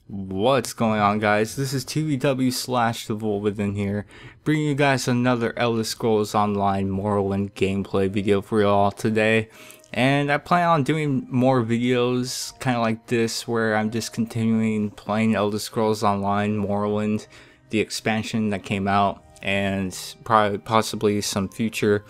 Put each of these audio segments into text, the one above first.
What's going on, guys? This is TVW/TheVoltWithin here, bringing you guys another Elder Scrolls Online Morrowind gameplay video for y'all today. And I plan on doing more videos kind of like this, where I'm just continuing playing Elder Scrolls Online Morrowind, the expansion that came out, and possibly some future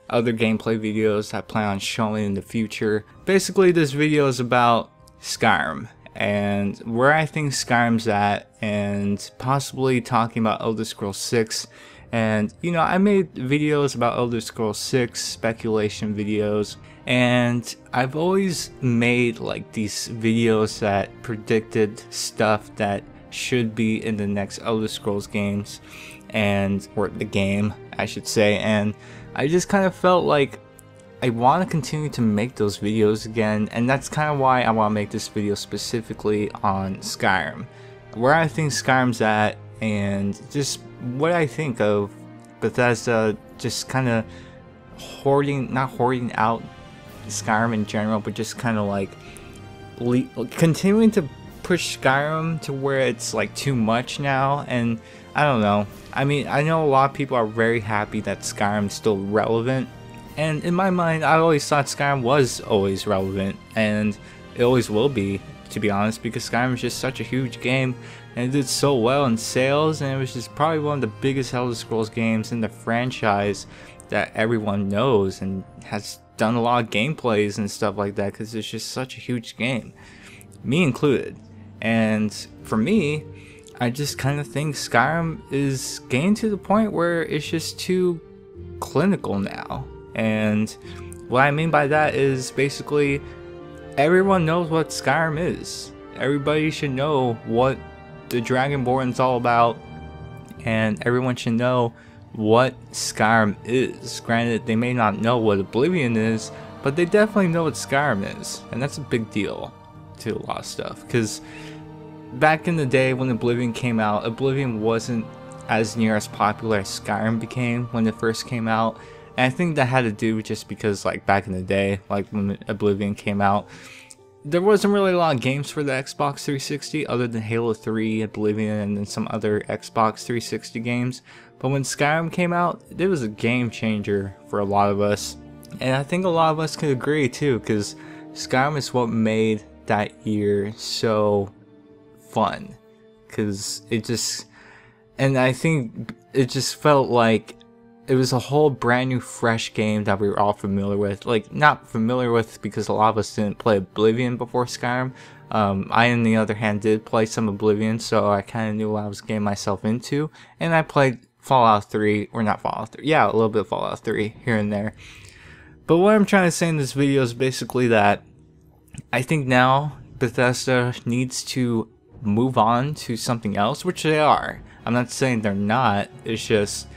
other gameplay videos I plan on showing in the future. Basically, this video is about Skyrim and where I think Skyrim's at, and possibly talking about Elder Scrolls 6. And you know, I made videos about Elder Scrolls 6, speculation videos, and I've always made like these videos that predicted stuff that should be in the next Elder Scrolls games, or the game I should say, and I just kind of felt like I want to continue to make those videos again, and that's kind of why I want to make this video specifically on Skyrim, where I think Skyrim's at, and just what I think of Bethesda just kind of not hoarding out Skyrim in general, but just kind of like continuing to push Skyrim to where it's like too much now. And I don't know, I mean, I know a lot of people are very happy that Skyrim's still relevant. And in my mind, I always thought Skyrim was always relevant, and it always will be, to be honest, because Skyrim is just such a huge game, and it did so well in sales, and it was just probably one of the biggest Elder Scrolls games in the franchise that everyone knows, and has done a lot of gameplays and stuff like that, because it's just such a huge game, me included. And for me, I just kind of think Skyrim is getting to the point where it's just too clinical now. And what I mean by that is basically everyone knows what Skyrim is. Everybody should know what the Dragonborn is all about, and everyone should know what Skyrim is. Granted, they may not know what Oblivion is, but they definitely know what Skyrim is, and that's a big deal to a lot of stuff. Because back in the day when Oblivion came out, Oblivion wasn't as near as popular as Skyrim became when it first came out. And I think that had to do just because, like, back in the day, like when Oblivion came out, there wasn't really a lot of games for the Xbox 360 other than Halo 3, Oblivion, and then some other Xbox 360 games. But when Skyrim came out, it was a game changer for a lot of us. And I think a lot of us could agree too, because Skyrim is what made that year so fun. Because it just, and I think it just felt like it was a whole brand new fresh game that we were all familiar with. Like, not familiar with because a lot of us didn't play Oblivion before Skyrim. I, on the other hand, did play some Oblivion, so I kind of knew what I was getting myself into. And I played Fallout 3, or not Fallout 3, yeah, a little bit of Fallout 3 here and there. But what I'm trying to say in this video is basically that I think now Bethesda needs to move on to something else, which they are. I'm not saying they're not, it's just,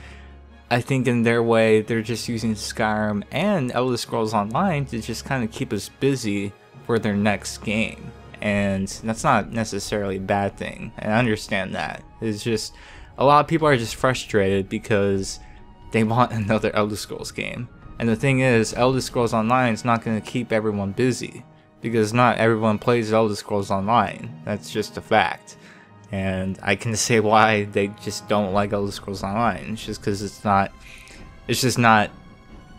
I think in their way, they're just using Skyrim and Elder Scrolls Online to just kind of keep us busy for their next game. And that's not necessarily a bad thing, and I understand that. It's just, a lot of people are just frustrated because they want another Elder Scrolls game. And the thing is, Elder Scrolls Online is not going to keep everyone busy, because not everyone plays Elder Scrolls Online. That's just a fact. And I can say why they just don't like Elder Scrolls Online. It's just because it's just not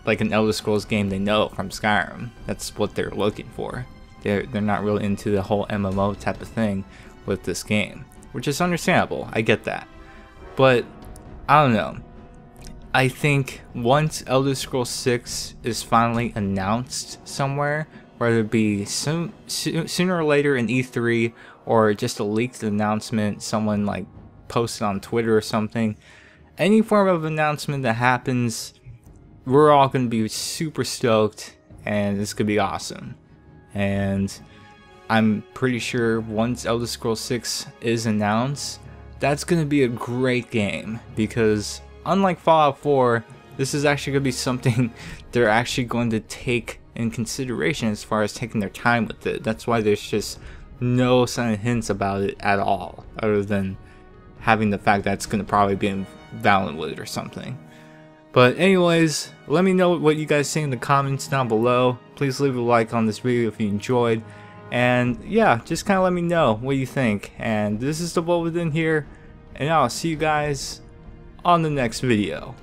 like an Elder Scrolls game they know from Skyrim. That's what they're looking for. They're not really into the whole MMO type of thing with this game, which is understandable. I get that. But I don't know. I think once Elder Scrolls 6 is finally announced somewhere, whether it be sooner or later in E3, or just a leaked announcement someone like posted on Twitter or something, any form of announcement that happens, we're all going to be super stoked, and it's going to be awesome. And I'm pretty sure once Elder Scrolls 6 is announced, that's going to be a great game, because unlike Fallout 4, this is actually going to be something they're actually going to take in consideration as far as taking their time with it. That's why there's just no sign of hints about it at all, other than having the fact that it's going to probably be in Valentwood or something. But anyways, let me know what you guys think in the comments down below. Please leave a like on this video if you enjoyed. And yeah, just kind of let me know what you think. And this is TheVoltWithin here, and I'll see you guys on the next video.